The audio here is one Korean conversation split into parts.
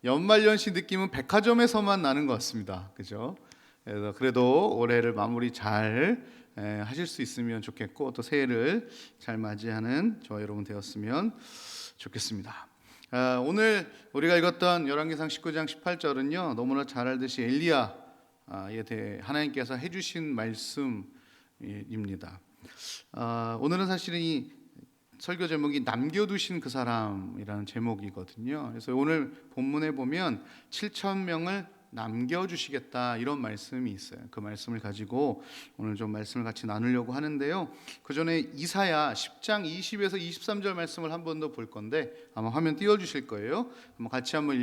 연말연시 느낌은 백화점에서만 나는 것 같습니다. 그죠? 그래서 그래도 올해를 마무리 잘 하실 수 있으면 좋겠고, 또 새해를 잘 맞이하는 저와 여러분 되었으면 좋겠습니다. 오늘 우리가 읽었던 열왕기상 19장 18절은요 너무나 잘 알듯이 엘리야에 대해 하나님께서 해주신 말씀입니다. 오늘은 사실은 이 설교 제목이 남겨두신 그 사람이라는 제목이거든요. 그래서 오늘 본문에 보면 7,000명을 남겨주시겠다 이런 말씀이 있어요. 그 말씀을 가지고 오늘 좀 말씀을 같이 나누려고 하는데요. 그 전에 이사야 10장 20에서 23절 말씀을 한 번 더 볼 건데 아마 화면 띄워주실 거예요. 한번 같이 한번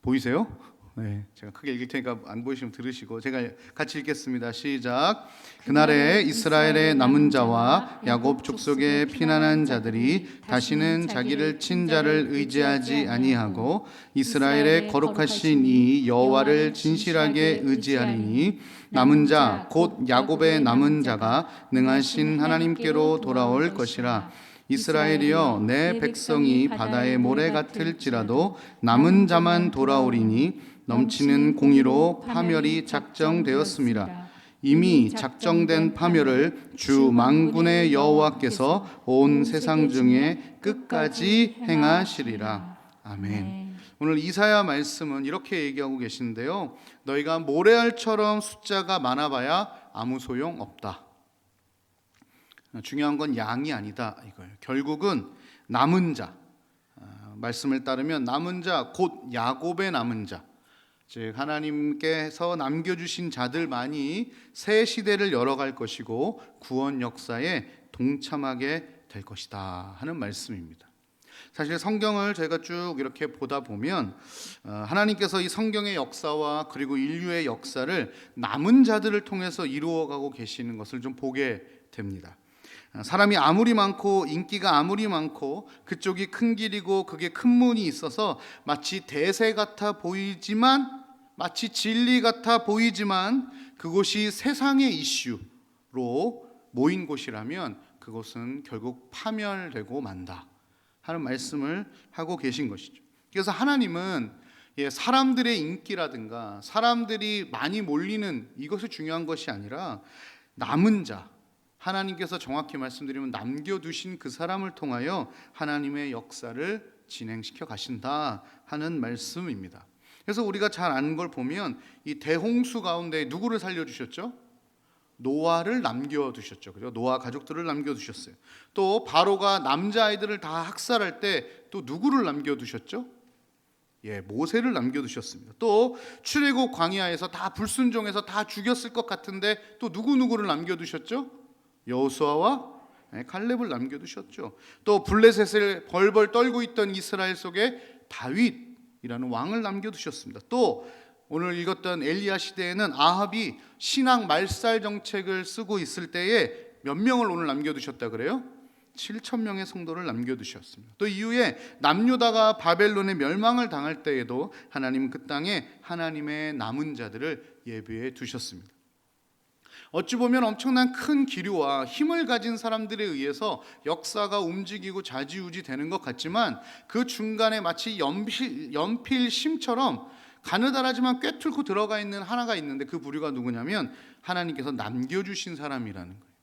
보이세요? 네, 제가 크게 읽을 테니까 안 보이시면 들으시고 제가 같이 읽겠습니다. 시작. 그날에 이스라엘의 남은 자와 야곱 족속의 피난한 자들이 다시는 자기를 친 자를 의지하지 아니하고 이스라엘의 거룩하신 이 여호와를 진실하게 의지하리니 남은 자 곧 야곱의 남은 자가 능하신 하나님께로 돌아올 것이라. 이스라엘이여 내 백성이 바다의 모래 같을지라도 남은 자만 돌아오리니 넘치는 공의로 파멸이 작정되었습니다. 이미 작정된 파멸을 주 만군의 여호와께서 온 세상 중에 끝까지 행하시리라. 아멘. 오늘 이사야 말씀은 이렇게 얘기하고 계신데요, 너희가 모래알처럼 숫자가 많아봐야 아무 소용 없다. 중요한 건 양이 아니다 이거예요. 결국은 남은 자, 말씀을 따르면 남은 자 곧 야곱의 남은 자, 즉 하나님께서 남겨주신 자들만이 새 시대를 열어갈 것이고 구원 역사에 동참하게 될 것이다 하는 말씀입니다. 사실 성경을 저희가 쭉 이렇게 보다 보면 하나님께서 이 성경의 역사와 그리고 인류의 역사를 남은 자들을 통해서 이루어가고 계시는 것을 좀 보게 됩니다. 사람이 아무리 많고 인기가 아무리 많고 그쪽이 큰 길이고 그게 큰 문이 있어서 마치 대세 같아 보이지만, 마치 진리 같아 보이지만 그곳이 세상의 이슈로 모인 곳이라면 그곳은 결국 파멸되고 만다 하는 말씀을 하고 계신 것이죠. 그래서 하나님은 사람들의 인기라든가 사람들이 많이 몰리는 이것이 중요한 것이 아니라 남은 자, 하나님께서 정확히 말씀드리면 남겨두신 그 사람을 통하여 하나님의 역사를 진행시켜 가신다 하는 말씀입니다. 그래서 우리가 잘 아는 걸 보면 이 대홍수 가운데 누구를 살려주셨죠? 노아를 남겨두셨죠. 그죠? 노아 가족들을 남겨두셨어요. 또 바로가 남자아이들을 다 학살할 때 또 누구를 남겨두셨죠? 모세를 남겨두셨습니다. 또 출애굽 광야에서 다 불순종해서 다 죽였을 것 같은데 또 누구를 남겨두셨죠? 여호수아와 칼렙을 남겨두셨죠. 또 블레셋을 벌벌 떨고 있던 이스라엘 속에 다윗이라는 왕을 남겨두셨습니다. 또 오늘 읽었던 엘리야 시대에는 아합이 신앙 말살 정책을 쓰고 있을 때에 몇 명을 오늘 남겨두셨다 그래요? 7,000명의 성도를 남겨두셨습니다. 또 이후에 남유다가 바벨론의 멸망을 당할 때에도 하나님은 그 땅에 하나님의 남은 자들을 예비해 두셨습니다. 어찌 보면 엄청난 큰 기류와 힘을 가진 사람들에 의해서 역사가 움직이고 좌지우지 되는 것 같지만 그 중간에 마치 연필심처럼 가느다랗지만 꿰뚫고 들어가 있는 하나가 있는데 그 부류가 누구냐면 하나님께서 남겨주신 사람이라는 거예요.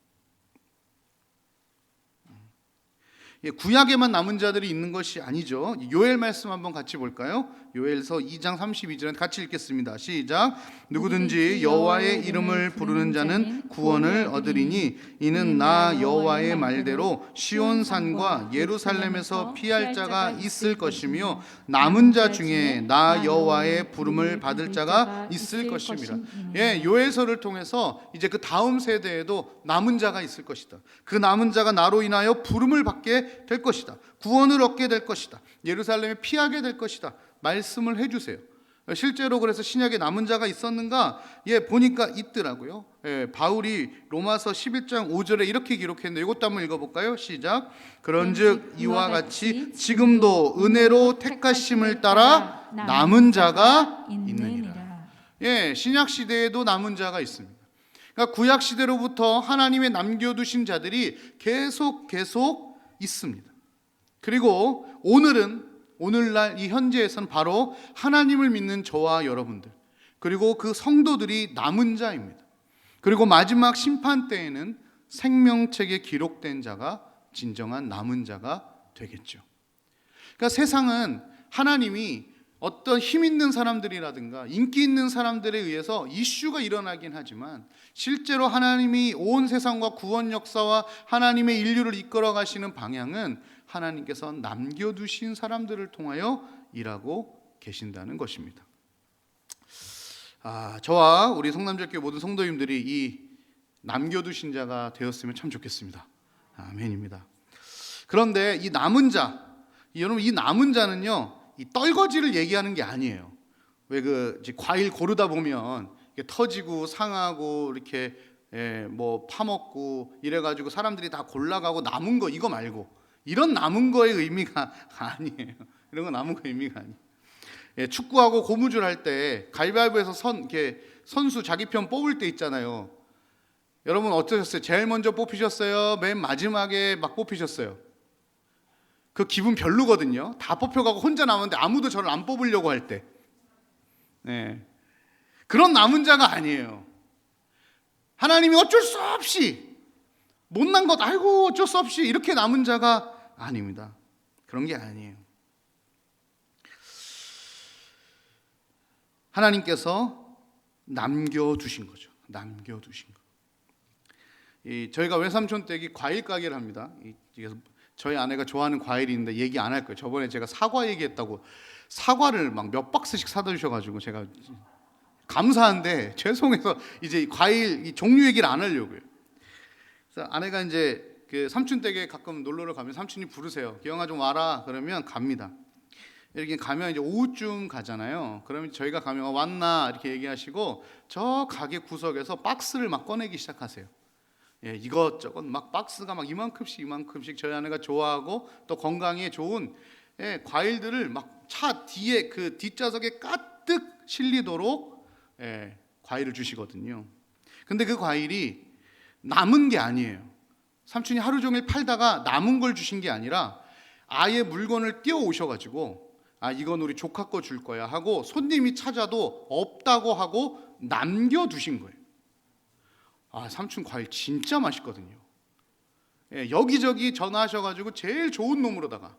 구약에만 남은 자들이 있는 것이 아니죠. 요엘 말씀 한번 같이 볼까요? 요엘서 2장 32절은 같이 읽겠습니다. 시작. 누구든지 여호와의 이름을 부르는 자는 구원을 얻으리니 이는 나 여호와의 말대로 시온산과 예루살렘에서 피할 자가 있을 것이며 남은 자 중에 나 여호와의 부름을 받을 자가 있을 것입니다. 요엘서를 통해서 이제 그 다음 세대에도 남은 자가 있을 것이다. 그 남은 자가 나로 인하여 부름을 받게 될 것이다. 구원을 얻게 될 것이다. 예루살렘에 피하게 될 것이다. 말씀을 해주세요. 실제로 그래서 신약에 남은 자가 있었는가? 보니까 있더라고요. 바울이 로마서 11장 5절에 이렇게 기록했는데 이것도 한번 읽어볼까요? 시작. 그런즉 이와 같이 지금도 은혜로 택하심을 따라 남은 자가 있느니라. 신약 시대에도 남은 자가 있습니다. 그러니까 구약 시대로부터 하나님의 남겨두신 자들이 계속 있습니다. 그리고 오늘은 오늘날 이 현재에서는 바로 하나님을 믿는 저와 여러분들, 그리고 그 성도들이 남은 자입니다. 그리고 마지막 심판 때에는 생명책에 기록된 자가 진정한 남은 자가 되겠죠. 그러니까 세상은 하나님이 어떤 힘 있는 사람들이라든가 인기 있는 사람들에 의해서 이슈가 일어나긴 하지만, 실제로 하나님이 온 세상과 구원 역사와 하나님의 인류를 이끌어 가시는 방향은 하나님께서 남겨두신 사람들을 통하여 일하고 계신다는 것입니다. 저와 우리 성남절교회 모든 성도님들이 이 남겨두신 자가 되었으면 참 좋겠습니다. 아멘입니다. 그런데 이 남은 자, 여러분, 이 남은 자는요, 이 떨거지를 얘기하는 게 아니에요. 왜 과일 고르다 보면 터지고 상하고 이렇게 뭐 파먹고 이래가지고 사람들이 다 골라가고 남은 거, 이거 말고 이런 남은 거의 의미가 아니에요. 이런 거 남은 거의 의미가 아니에요. 축구하고 고무줄 할 때 가위바위보에서 선수 자기 편 뽑을 때 있잖아요. 여러분 어떠셨어요? 제일 먼저 뽑히셨어요? 맨 마지막에 막 뽑히셨어요? 그 기분 별로거든요. 다 뽑혀가고 혼자 남았는데 아무도 저를 안 뽑으려고 할 때. 그런 남은 자가 아니에요. 하나님이 어쩔 수 없이 못난 것, 아이고 어쩔 수 없이 이렇게 남은 자가 아닙니다. 그런 게 아니에요. 하나님께서 남겨두신 거죠. 남겨두신 거. 저희가 외삼촌 댁이 과일 가게를 합니다. 저희 아내가 좋아하는 과일이 있는데 얘기 안 할 거예요. 저번에 제가 사과 얘기했다고 사과를 막 몇 박스씩 사다 주셔가지고 제가 감사한데 죄송해서 이제 과일 이 종류 얘기를 안 하려고요. 그래서 아내가 이제 그 삼촌 댁에 가끔 놀러를 가면 삼촌이 부르세요. 기영아 좀 와라. 그러면 갑니다. 이렇게 가면 이제 오후쯤 가잖아요. 그러면 저희가 가면 왔나 이렇게 얘기하시고 저 가게 구석에서 박스를 막 꺼내기 시작하세요. 이것저것 막 박스가 막 이만큼씩 저희 아내가 좋아하고 또 건강에 좋은 과일들을 막 차 뒤에 그 뒷좌석에 가득 실리도록 과일을 주시거든요. 근데 그 과일이 남은 게 아니에요. 삼촌이 하루 종일 팔다가 남은 걸 주신 게 아니라 아예 물건을 띄워 오셔가지고 이건 우리 조카 거 줄 거야 하고 손님이 찾아도 없다고 하고 남겨두신 거예요. 삼촌 과일 진짜 맛있거든요. 여기저기 전화하셔가지고 제일 좋은 놈으로다가,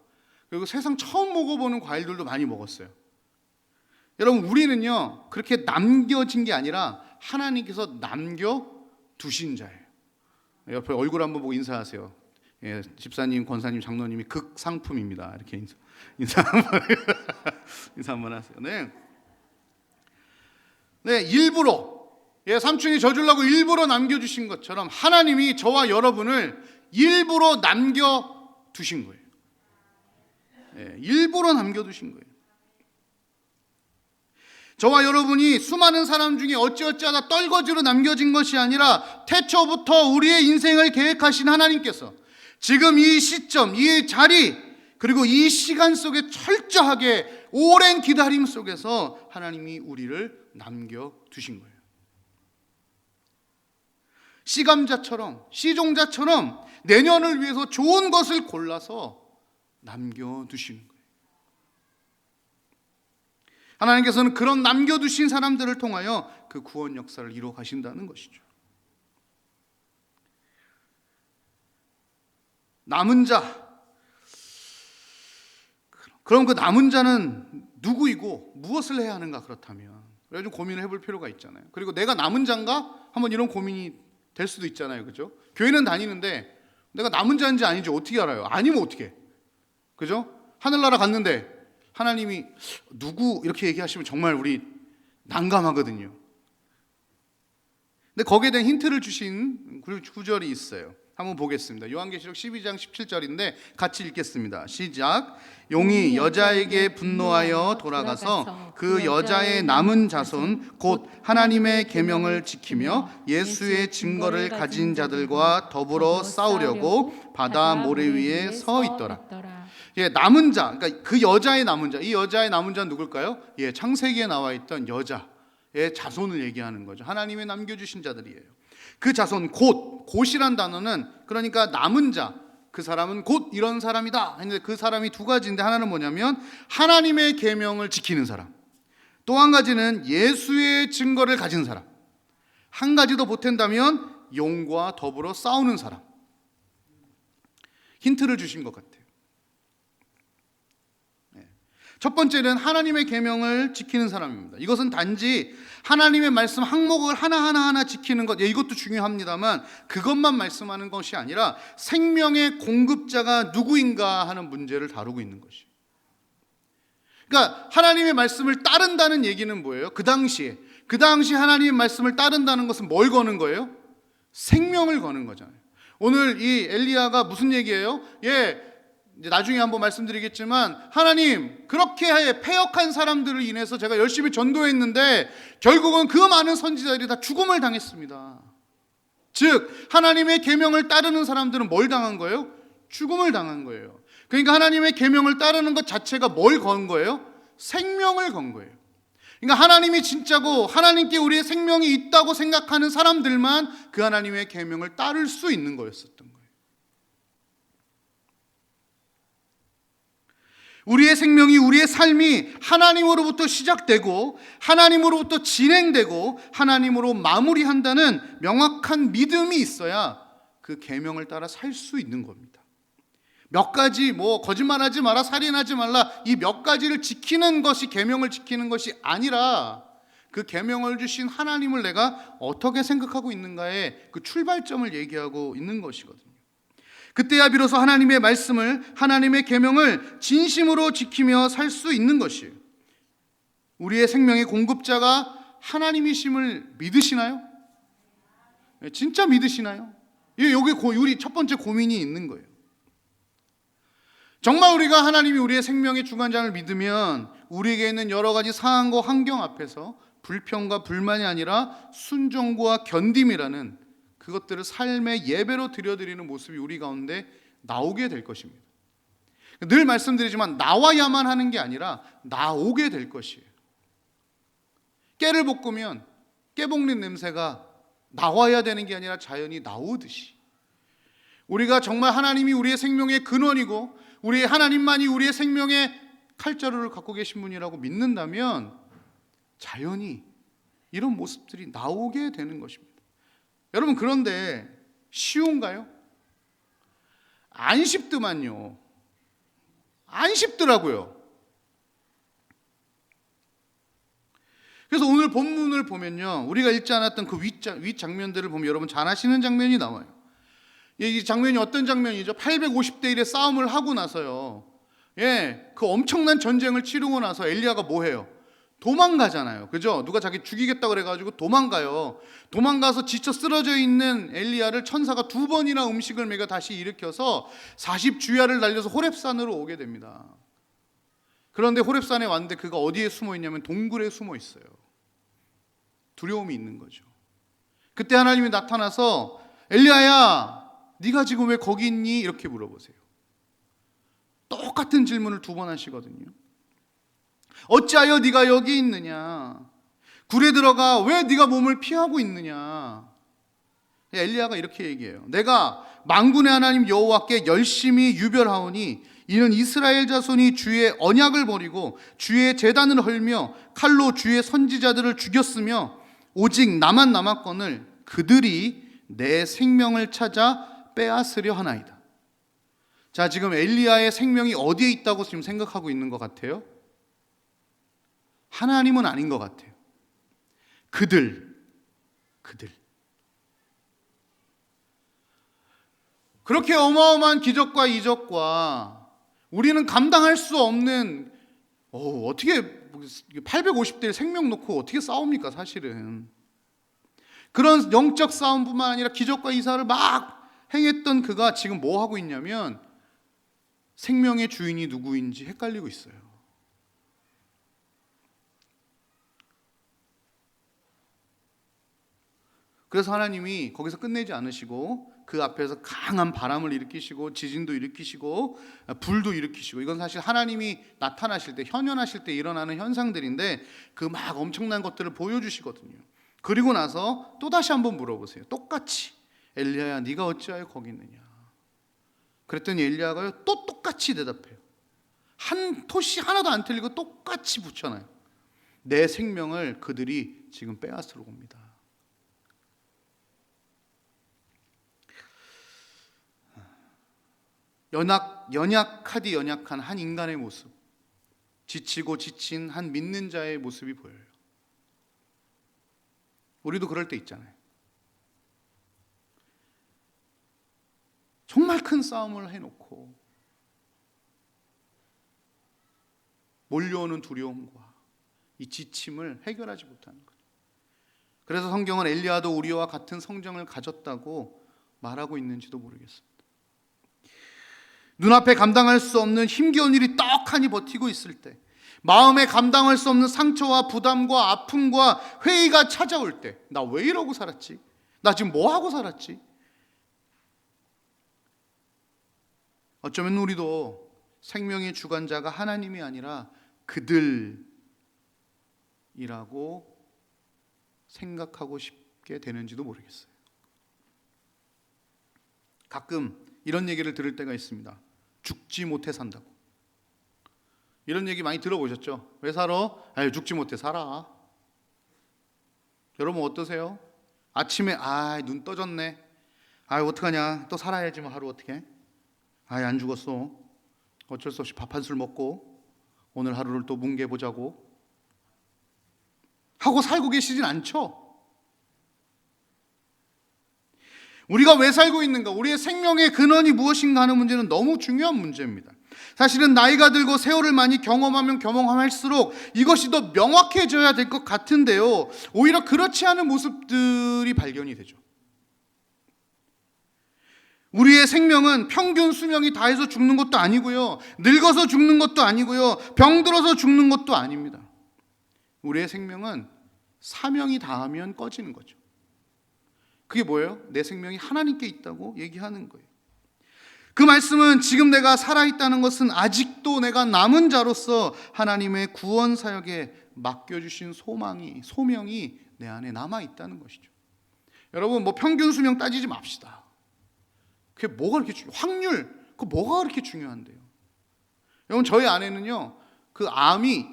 그리고 세상 처음 먹어보는 과일들도 많이 먹었어요. 여러분, 우리는요 그렇게 남겨진 게 아니라 하나님께서 남겨두신 자예요. 옆에 얼굴 한번 보고 인사하세요. 집사님, 권사님, 장로님이 극상품입니다. 이렇게 인사 한번 하세요. 네, 일부러 삼촌이 져주려고 일부러 남겨주신 것처럼 하나님이 저와 여러분을 일부러 남겨두신 거예요. 일부러 남겨두신 거예요. 저와 여러분이 수많은 사람 중에 어찌어찌하다 떨거지로 남겨진 것이 아니라 태초부터 우리의 인생을 계획하신 하나님께서 지금 이 시점, 이 자리, 그리고 이 시간 속에 철저하게 오랜 기다림 속에서 하나님이 우리를 남겨두신 거예요. 시감자처럼, 시종자처럼 내년을 위해서 좋은 것을 골라서 남겨두시는 거예요. 하나님께서는 그런 남겨두신 사람들을 통하여 그 구원 역사를 이루어 가신다는 것이죠. 남은 자, 그럼 그 남은 자는 누구이고 무엇을 해야 하는가? 그렇다면 좀 고민을 해볼 필요가 있잖아요. 그리고 내가 남은 자인가? 한번 이런 고민이 될 수도 있잖아요. 그죠? 교회는 다니는데 내가 남은 자인지 아닌지 어떻게 알아요? 아니면 어떻게? 그죠? 하늘나라 갔는데 하나님이 누구 이렇게 얘기하시면 정말 우리 난감하거든요. 근데 거기에 대한 힌트를 주신 구절이 있어요. 한번 보겠습니다. 요한계시록 12장 17절인데 같이 읽겠습니다. 시작. 용이 여자에게 분노하여 돌아가서 그 여자의 남은 자손 곧 하나님의 계명을 지키며 예수의 증거를 가진 자들과 더불어 싸우려고 바다 모래 위에 서 있더라. 남은 자, 그러니까 그 여자의 남은 자, 이 여자의 남은 자는 누굴까요? 창세기에 나와 있던 여자의 자손을 얘기하는 거죠. 하나님의 남겨주신 자들이에요. 그 자손 곧이란 단어는 그러니까 남은 자, 그 사람은 곧 이런 사람이다 했는데 그 사람이 두 가지인데, 하나는 뭐냐면 하나님의 계명을 지키는 사람, 또 한 가지는 예수의 증거를 가진 사람, 한 가지 더 보탠다면 용과 더불어 싸우는 사람. 힌트를 주신 것 같아요. 첫 번째는 하나님의 계명을 지키는 사람입니다. 이것은 단지 하나님의 말씀 항목을 하나하나 지키는 것, 이것도 중요합니다만 그것만 말씀하는 것이 아니라 생명의 공급자가 누구인가 하는 문제를 다루고 있는 것이에요. 그러니까 하나님의 말씀을 따른다는 얘기는 뭐예요? 그 당시 하나님의 말씀을 따른다는 것은 뭘 거는 거예요? 생명을 거는 거잖아요. 오늘 이 엘리야가 무슨 얘기예요? 이제 나중에 한번 말씀드리겠지만, 하나님, 그렇게 패역한 사람들을 인해서 제가 열심히 전도했는데 결국은 그 많은 선지자들이 다 죽음을 당했습니다. 즉 하나님의 계명을 따르는 사람들은 뭘 당한 거예요? 죽음을 당한 거예요. 그러니까 하나님의 계명을 따르는 것 자체가 뭘 건 거예요? 생명을 건 거예요. 그러니까 하나님이 진짜고 하나님께 우리의 생명이 있다고 생각하는 사람들만 그 하나님의 계명을 따를 수 있는 거였었던 거예요. 우리의 생명이, 우리의 삶이 하나님으로부터 시작되고 하나님으로부터 진행되고 하나님으로 마무리한다는 명확한 믿음이 있어야 그 계명을 따라 살 수 있는 겁니다. 몇 가지 거짓말하지 마라, 살인하지 말라, 이 몇 가지를 지키는 것이 계명을 지키는 것이 아니라 그 계명을 주신 하나님을 내가 어떻게 생각하고 있는가의 그 출발점을 얘기하고 있는 것이거든요. 그때야 비로소 하나님의 말씀을, 하나님의 계명을 진심으로 지키며 살 수 있는 것이에요. 우리의 생명의 공급자가 하나님이심을 믿으시나요? 진짜 믿으시나요? 여기 우리 첫 번째 고민이 있는 거예요. 정말 우리가 하나님이 우리의 생명의 주관자를 믿으면 우리에게 있는 여러 가지 상황과 환경 앞에서 불평과 불만이 아니라 순종과 견딤이라는 그것들을 삶의 예배로 드려드리는 모습이 우리 가운데 나오게 될 것입니다. 늘 말씀드리지만 나와야만 하는 게 아니라 나오게 될 것이에요. 깨를 볶으면 깨 볶는 냄새가 나와야 되는 게 아니라 자연히 나오듯이, 우리가 정말 하나님이 우리의 생명의 근원이고 우리의 하나님만이 우리의 생명의 칼자루를 갖고 계신 분이라고 믿는다면 자연히 이런 모습들이 나오게 되는 것입니다. 여러분, 그런데 쉬운가요? 안 쉽더만요. 안 쉽더라고요. 그래서 오늘 본문을 보면요, 우리가 읽지 않았던 그 윗 장면들을 보면 여러분 잘 아시는 장면이 나와요. 이 장면이 어떤 장면이죠? 850대 1의 싸움을 하고 나서요, 그 엄청난 전쟁을 치르고 나서 엘리야가 뭐 해요? 도망가잖아요. 그죠? 누가 자기 죽이겠다 그래가지고 도망가요. 도망가서 지쳐 쓰러져 있는 엘리야를 천사가 2번이나 음식을 먹여 다시 일으켜서 40주야를 날려서 호렙산으로 오게 됩니다. 그런데 호렙산에 왔는데 그가 어디에 숨어 있냐면 동굴에 숨어 있어요. 두려움이 있는 거죠. 그때 하나님이 나타나서 엘리야야, 네가 지금 왜 거기 있니? 이렇게 물어보세요. 똑같은 질문을 2번 하시거든요. 어찌하여 네가 여기 있느냐? 굴에 들어가 왜 네가 몸을 피하고 있느냐? 엘리야가 이렇게 얘기해요. 내가 만군의 하나님 여호와께 열심히 유별하오니 이는 이스라엘 자손이 주의 언약을 버리고 주의 제단을 헐며 칼로 주의 선지자들을 죽였으며 오직 나만 남았거늘 그들이 내 생명을 찾아 빼앗으려 하나이다. 자, 지금 엘리야의 생명이 어디에 있다고 지금 생각하고 있는 것 같아요? 하나님은 아닌 것 같아요. 그들. 그렇게 어마어마한 기적과 이적과 우리는 감당할 수 없는, 어떻게 850대 생명 놓고 어떻게 싸웁니까? 사실은 그런 영적 싸움뿐만 아니라 기적과 이사를 막 행했던 그가 지금 뭐 하고 있냐면 생명의 주인이 누구인지 헷갈리고 있어요. 그래서 하나님이 거기서 끝내지 않으시고 그 앞에서 강한 바람을 일으키시고 지진도 일으키시고 불도 일으키시고, 이건 사실 하나님이 나타나실 때, 현현하실 때 일어나는 현상들인데 그 막 엄청난 것들을 보여주시거든요. 그리고 나서 또 다시 한번 물어보세요. 똑같이 엘리야야, 네가 어찌하여 거기 있느냐? 그랬더니 엘리야가요 또 똑같이 대답해요. 한 토시 하나도 안 틀리고 똑같이 붙여놔요. 내 생명을 그들이 지금 빼앗으러 옵니다. 연약하디 연약한 한 인간의 모습, 지치고 지친 한 믿는 자의 모습이 보여요. 우리도 그럴 때 있잖아요. 정말 큰 싸움을 해놓고 몰려오는 두려움과 이 지침을 해결하지 못하는 거예요. 그래서 성경은 엘리야도 우리와 같은 성정을 가졌다고 말하고 있는지도 모르겠습니다. 눈앞에 감당할 수 없는 힘겨운 일이 떡하니 버티고 있을 때, 마음에 감당할 수 없는 상처와 부담과 아픔과 회의가 찾아올 때, 나 왜 이러고 살았지? 나 지금 뭐 하고 살았지? 어쩌면 우리도 생명의 주관자가 하나님이 아니라 그들이라고 생각하고 싶게 되는지도 모르겠어요. 가끔 이런 얘기를 들을 때가 있습니다. 죽지 못해 산다고. 이런 얘기 많이 들어보셨죠? 왜 살아? 아유, 죽지 못해 살아. 여러분 어떠세요? 아침에 눈 떠졌네. 어떡하냐? 또 살아야지 뭐 하루 어떻게? 안 죽었어. 어쩔 수 없이 밥 한 술 먹고 오늘 하루를 또 뭉개보자고 하고 살고 계시진 않죠? 우리가 왜 살고 있는가? 우리의 생명의 근원이 무엇인가 하는 문제는 너무 중요한 문제입니다. 사실은 나이가 들고 세월을 많이 경험하면 경험할수록 이것이 더 명확해져야 될 것 같은데요, 오히려 그렇지 않은 모습들이 발견이 되죠. 우리의 생명은 평균 수명이 다해서 죽는 것도 아니고요, 늙어서 죽는 것도 아니고요, 병들어서 죽는 것도 아닙니다. 우리의 생명은 사명이 다하면 꺼지는 거죠. 그게 뭐예요? 내 생명이 하나님께 있다고 얘기하는 거예요. 그 말씀은 지금 내가 살아있다는 것은 아직도 내가 남은 자로서 하나님의 구원 사역에 맡겨주신 소명이 내 안에 남아있다는 것이죠. 여러분, 평균 수명 따지지 맙시다. 그게 뭐가 그렇게 중요해요? 확률, 그 뭐가 그렇게 중요한데요? 여러분, 저희 아내는요, 그 암이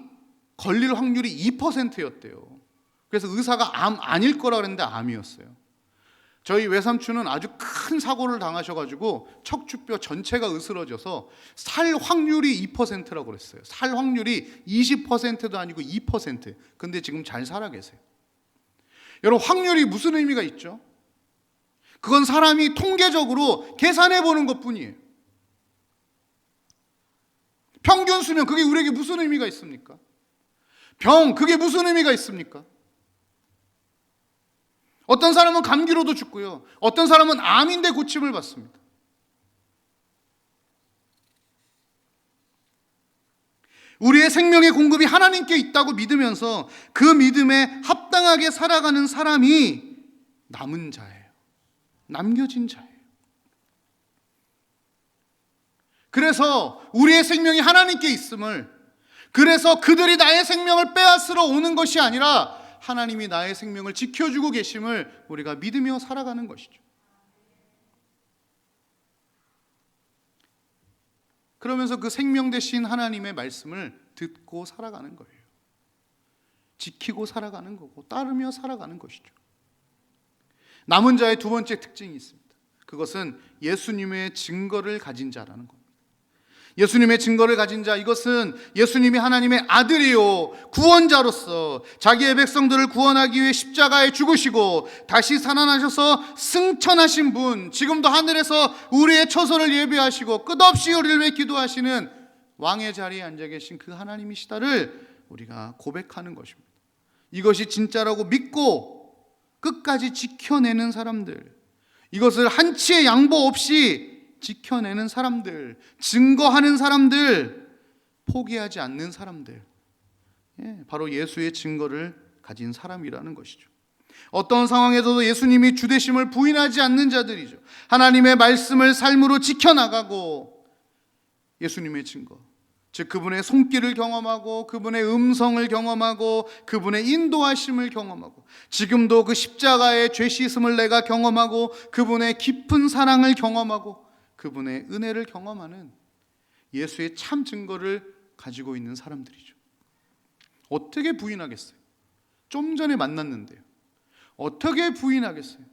걸릴 확률이 2%였대요. 그래서 의사가 암 아닐 거라 그랬는데 암이었어요. 저희 외삼촌은 아주 큰 사고를 당하셔가지고 척추뼈 전체가 으스러져서 살 확률이 2%라고 그랬어요. 살 확률이 20%도 아니고 2%. 근데 지금 잘 살아 계세요. 여러분, 확률이 무슨 의미가 있죠? 그건 사람이 통계적으로 계산해 보는 것뿐이에요. 평균 수명, 그게 우리에게 무슨 의미가 있습니까? 병, 그게 무슨 의미가 있습니까? 어떤 사람은 감기로도 죽고요, 어떤 사람은 암인데 고침을 받습니다. 우리의 생명의 공급이 하나님께 있다고 믿으면서 그 믿음에 합당하게 살아가는 사람이 남은 자예요. 남겨진 자예요. 그래서 우리의 생명이 하나님께 있음을, 그래서 그들이 나의 생명을 빼앗으러 오는 것이 아니라 하나님이 나의 생명을 지켜주고 계심을 우리가 믿으며 살아가는 것이죠. 그러면서 그 생명 되신 하나님의 말씀을 듣고 살아가는 거예요. 지키고 살아가는 거고 따르며 살아가는 것이죠. 남은 자의 두 번째 특징이 있습니다. 그것은 예수님의 증거를 가진 자라는 겁니다. 예수님의 증거를 가진 자, 이것은 예수님이 하나님의 아들이요 구원자로서 자기의 백성들을 구원하기 위해 십자가에 죽으시고 다시 살아나셔서 승천하신 분, 지금도 하늘에서 우리의 처소를 예비하시고 끝없이 우리를 위해 기도하시는 왕의 자리에 앉아 계신 그 하나님이시다를 우리가 고백하는 것입니다. 이것이 진짜라고 믿고 끝까지 지켜내는 사람들, 이것을 한치의 양보 없이 지켜내는 사람들, 증거하는 사람들, 포기하지 않는 사람들, 바로 예수의 증거를 가진 사람이라는 것이죠. 어떤 상황에서도 예수님이 주되심을 부인하지 않는 자들이죠. 하나님의 말씀을 삶으로 지켜나가고 예수님의 증거, 즉 그분의 손길을 경험하고 그분의 음성을 경험하고 그분의 인도하심을 경험하고 지금도 그 십자가의 죄 씻음을 내가 경험하고 그분의 깊은 사랑을 경험하고 그분의 은혜를 경험하는 예수의 참 증거를 가지고 있는 사람들이죠. 어떻게 부인하겠어요? 좀 전에 만났는데요. 어떻게 부인하겠어요?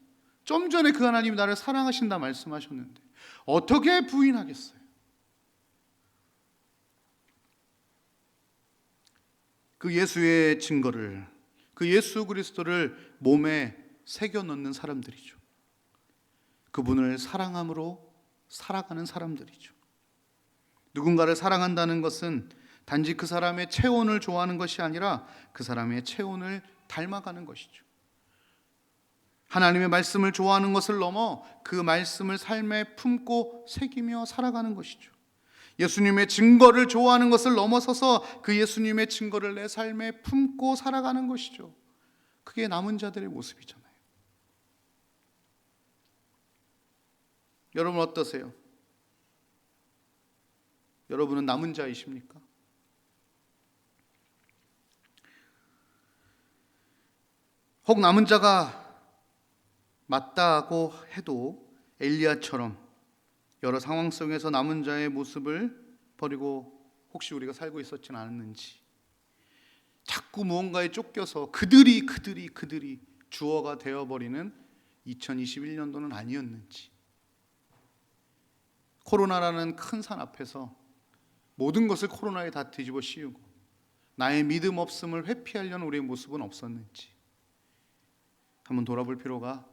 좀 전에 그 하나님이 나를 사랑하신다 말씀하셨는데 어떻게 부인하겠어요? 그 예수의 증거를, 그 예수 그리스도를 몸에 새겨 넣는 사람들이죠. 그분을 사랑함으로 살아가는 사람들이죠. 누군가를 사랑한다는 것은 단지 그 사람의 체온을 좋아하는 것이 아니라 그 사람의 체온을 닮아가는 것이죠. 하나님의 말씀을 좋아하는 것을 넘어 그 말씀을 삶에 품고 새기며 살아가는 것이죠. 예수님의 증거를 좋아하는 것을 넘어서서 그 예수님의 증거를 내 삶에 품고 살아가는 것이죠. 그게 남은 자들의 모습이잖아요. 여러분 어떠세요? 여러분은 남은 자이십니까? 혹 남은 자가 맞다고 해도 엘리야처럼 여러 상황 속에서 남은 자의 모습을 버리고 혹시 우리가 살고 있었지는 않았는지, 자꾸 무언가에 쫓겨서 그들이 주어가 되어버리는 2021년도는 아니었는지, 코로나라는 큰 산 앞에서 모든 것을 코로나에 다 뒤집어 씌우고 나의 믿음 없음을 회피하려는 우리의 모습은 없었는지 한번 돌아볼 필요가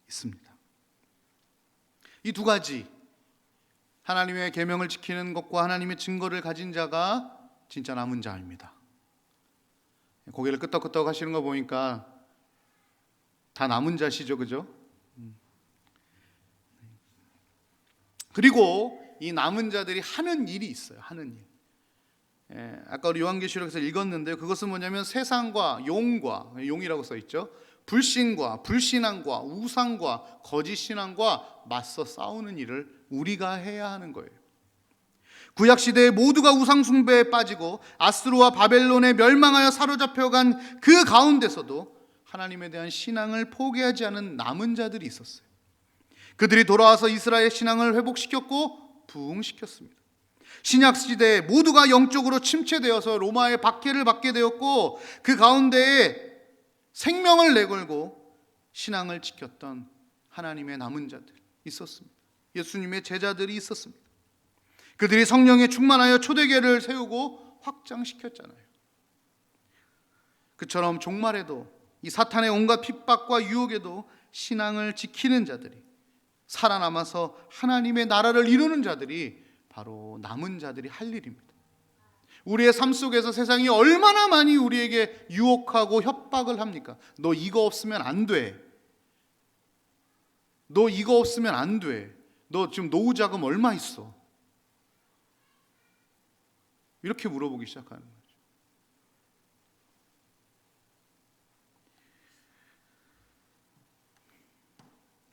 있습니다. 이 두 가지, 하나님의 계명을 지키는 것과 하나님의 증거를 가진 자가 진짜 남은 자입니다. 고개를 끄덕끄덕 하시는 거 보니까 다 남은 자시죠, 그죠? 그리고 이 남은 자들이 하는 일이 있어요. 하는 일. 아까 우리 요한계시록에서 읽었는데요. 그것은 뭐냐면 세상과 용이라고 써 있죠. 불신과 불신앙과 우상과 거짓 신앙과 맞서 싸우는 일을 우리가 해야 하는 거예요. 구약 시대에 모두가 우상 숭배에 빠지고 아스루와 바벨론에 멸망하여 사로잡혀간 그 가운데서도 하나님에 대한 신앙을 포기하지 않은 남은 자들이 있었어요. 그들이 돌아와서 이스라엘 신앙을 회복시켰고 부흥시켰습니다. 신약 시대에 모두가 영적으로 침체되어서 로마의 박해를 받게 되었고 그 가운데에 생명을 내걸고 신앙을 지켰던 하나님의 남은 자들 있었습니다. 예수님의 제자들이 있었습니다. 그들이 성령에 충만하여 초대교회를 세우고 확장시켰잖아요. 그처럼 종말에도 이 사탄의 온갖 핍박과 유혹에도 신앙을 지키는 자들이 살아남아서 하나님의 나라를 이루는 자들이 바로 남은 자들이 할 일입니다. 우리의 삶 속에서 세상이 얼마나 많이 우리에게 유혹하고 협박을 합니까? 너 이거 없으면 안 돼. 너 이거 없으면 안 돼. 너 지금 노후 자금 얼마 있어? 이렇게 물어보기 시작하는 거죠.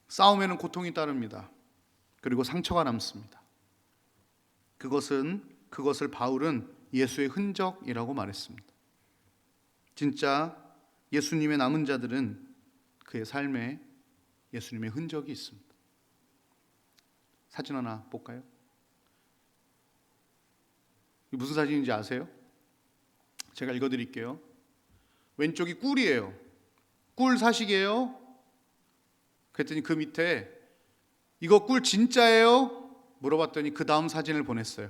싸움에는 고통이 따릅니다. 그리고 상처가 남습니다. 그것을 바울은 예수의 흔적이라고 말했습니다. 진짜 예수님의 남은 자들은 그의 삶에 예수님의 흔적이 있습니다. 사진 하나 볼까요? 이게 무슨 사진인지 아세요? 제가 읽어드릴게요. 왼쪽이 꿀이에요. 꿀 사시게요? 그랬더니 그 밑에 이거 꿀 진짜예요? 물어봤더니 그 다음 사진을 보냈어요.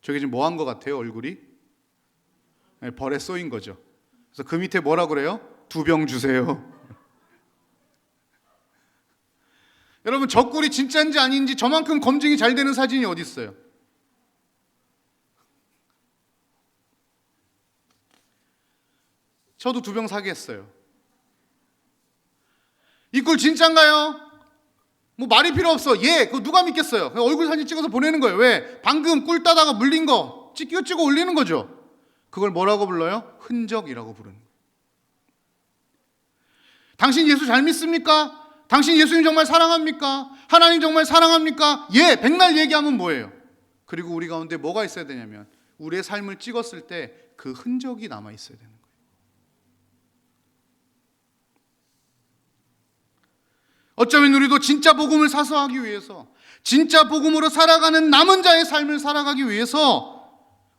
저게 지금 뭐 한 것 같아요? 얼굴이? 벌에 쏘인 거죠. 그래서 그 밑에 뭐라 그래요? 2병 주세요. 여러분 저 꿀이 진짜인지 아닌지 저만큼 검증이 잘 되는 사진이 어디 있어요? 저도 2병 사겠어요. 이 꿀 진짜인가요? 뭐 말이 필요 없어. 예, 그거 누가 믿겠어요? 그냥 얼굴 사진 찍어서 보내는 거예요. 왜? 방금 꿀 따다가 물린 거 찍어 올리는 거죠. 그걸 뭐라고 불러요? 흔적이라고 부르는 거예요. 당신 예수 잘 믿습니까? 당신 예수님 정말 사랑합니까? 하나님 정말 사랑합니까? 예, 백날 얘기하면 뭐예요? 그리고 우리 가운데 뭐가 있어야 되냐면 우리의 삶을 찍었을 때 그 흔적이 남아 있어야 되는 거예요. 어쩌면 우리도 진짜 복음을 사서하기 위해서, 진짜 복음으로 살아가는 남은 자의 삶을 살아가기 위해서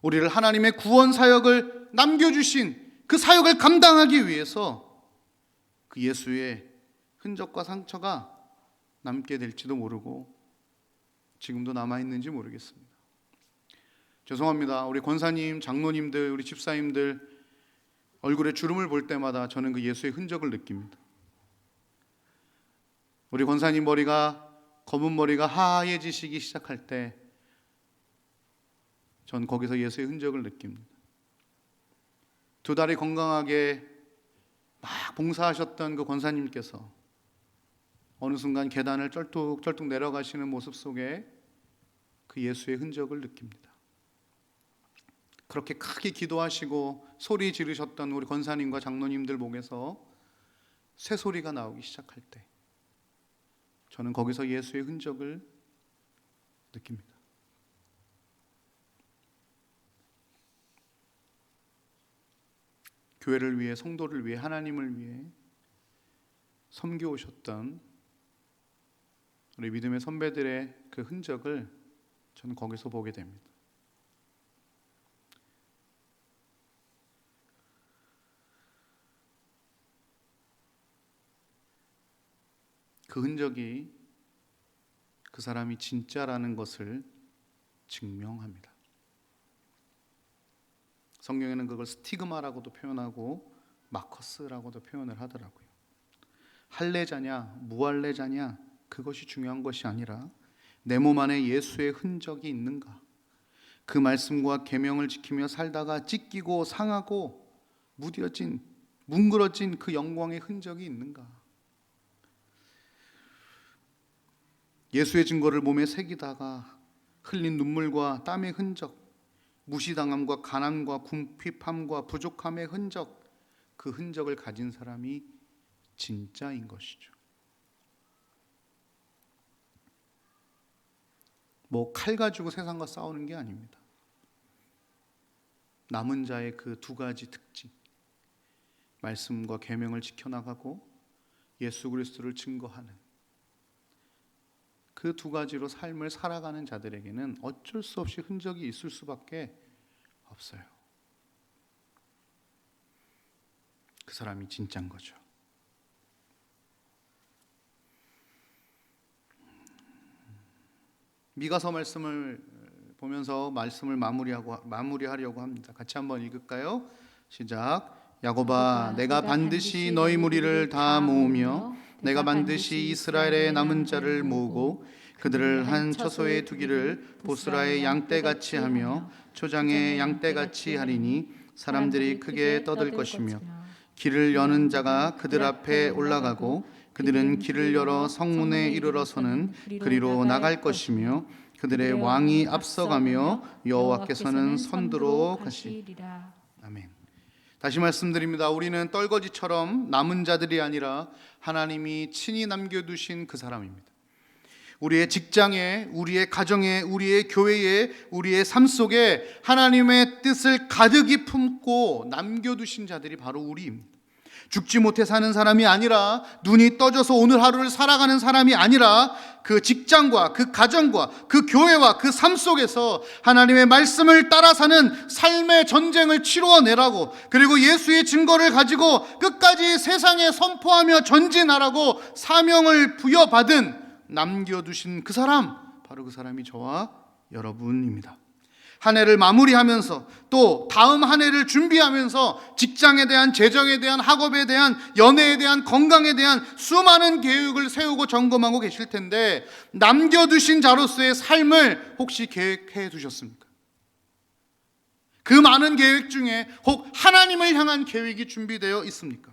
우리를 하나님의 구원 사역을 남겨주신 그 사역을 감당하기 위해서 그 예수의 흔적과 상처가 남게 될지도 모르고 지금도 남아있는지 모르겠습니다. 죄송합니다. 우리 권사님, 장로님들, 우리 집사님들 얼굴에 주름을 볼 때마다 저는 그 예수의 흔적을 느낍니다. 우리 권사님 검은 머리가 하얘지시기 시작할 때 전 거기서 예수의 흔적을 느낍니다. 두 다리 건강하게 막 봉사하셨던 그 권사님께서 어느 순간 계단을 쩔뚝쩔뚝 내려가시는 모습 속에 그 예수의 흔적을 느낍니다. 그렇게 크게 기도하시고 소리 지르셨던 우리 권사님과 장로님들 목에서 쇠소리가 나오기 시작할 때 저는 거기서 예수의 흔적을 느낍니다. 교회를 위해, 성도를 위해, 하나님을 위해 섬겨오셨던 우리 믿음의 선배들의 그 흔적을 저는 거기서 보게 됩니다. 그 흔적이 그 사람이 진짜라는 것을 증명합니다. 성경에는 그걸 스티그마라고도 표현하고 마커스라고도 표현을 하더라고요. 할례자냐 무할례자냐 그것이 중요한 것이 아니라 내 몸 안에 예수의 흔적이 있는가, 그 말씀과 계명을 지키며 살다가 찢기고 상하고 무뎌진 뭉그러진 그 영광의 흔적이 있는가. 예수의 증거를 몸에 새기다가 흘린 눈물과 땀의 흔적, 무시당함과 가난과 궁핍함과 부족함의 흔적, 그 흔적을 가진 사람이 진짜인 것이죠. 칼 가지고 세상과 싸우는 게 아닙니다. 남은 자의 그 두 가지 특징, 말씀과 계명을 지켜나가고 예수 그리스도를 증거하는 그 두 가지로 삶을 살아가는 자들에게는 어쩔 수 없이 흔적이 있을 수밖에 없어요. 그 사람이 진짜인 거죠. 미가서 말씀을 보면서 말씀을 마무리하려고 합니다. 같이 한번 읽을까요? 시작. 야곱아, 내가 반드시 너희 무리를 다 모으며 내가 반드시 이스라엘의 남은 자를 모으고 그들을 한 처소에 두기를 보스라의 양떼같이 하며 초장의 양떼같이 하리니 사람들이 크게 떠들 것이며 길을 여는 자가 그들 앞에 올라가고 그들은 길을 열어 성문에 이르러서는 그리로 나갈 것이며 그들의 왕이 앞서가며 여호와께서는 선두로 가시리라. 아멘. 다시 말씀드립니다. 우리는 떨거지처럼 남은 자들이 아니라 하나님이 친히 남겨두신 그 사람입니다. 우리의 직장에, 우리의 가정에, 우리의 교회에, 우리의 삶 속에 하나님의 뜻을 가득히 품고 남겨두신 자들이 바로 우리입니다. 죽지 못해 사는 사람이 아니라, 눈이 떠져서 오늘 하루를 살아가는 사람이 아니라, 그 직장과 그 가정과 그 교회와 그 삶 속에서 하나님의 말씀을 따라 사는 삶의 전쟁을 치루어내라고, 그리고 예수의 증거를 가지고 끝까지 세상에 선포하며 전진하라고 사명을 부여받은, 남겨두신 그 사람, 바로 그 사람이 저와 여러분입니다. 한 해를 마무리하면서 또 다음 한 해를 준비하면서 직장에 대한, 재정에 대한, 학업에 대한, 연애에 대한, 건강에 대한 수많은 계획을 세우고 점검하고 계실 텐데, 남겨두신 자로서의 삶을 혹시 계획해 두셨습니까? 그 많은 계획 중에 혹 하나님을 향한 계획이 준비되어 있습니까?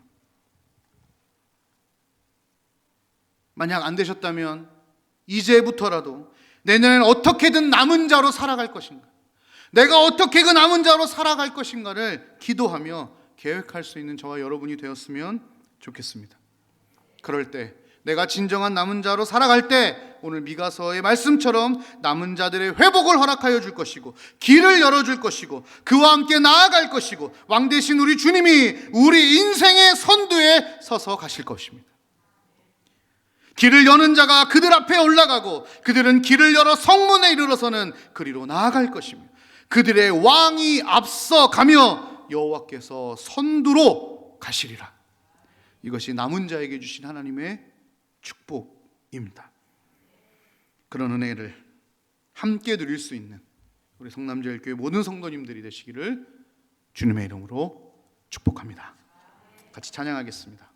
만약 안 되셨다면 이제부터라도 내년엔 어떻게든 남은 자로 살아갈 것인가, 내가 어떻게 그 남은 자로 살아갈 것인가를 기도하며 계획할 수 있는 저와 여러분이 되었으면 좋겠습니다. 그럴 때, 내가 진정한 남은 자로 살아갈 때 오늘 미가서의 말씀처럼 남은 자들의 회복을 허락하여 줄 것이고, 길을 열어줄 것이고, 그와 함께 나아갈 것이고, 왕 대신 우리 주님이 우리 인생의 선두에 서서 가실 것입니다. 길을 여는 자가 그들 앞에 올라가고 그들은 길을 열어 성문에 이르러서는 그리로 나아갈 것이며 그들의 왕이 앞서 가며 여호와께서 선두로 가시리라. 이것이 남은 자에게 주신 하나님의 축복입니다. 그런 은혜를 함께 누릴 수 있는 우리 성남제일교회 모든 성도님들이 되시기를 주님의 이름으로 축복합니다. 같이 찬양하겠습니다.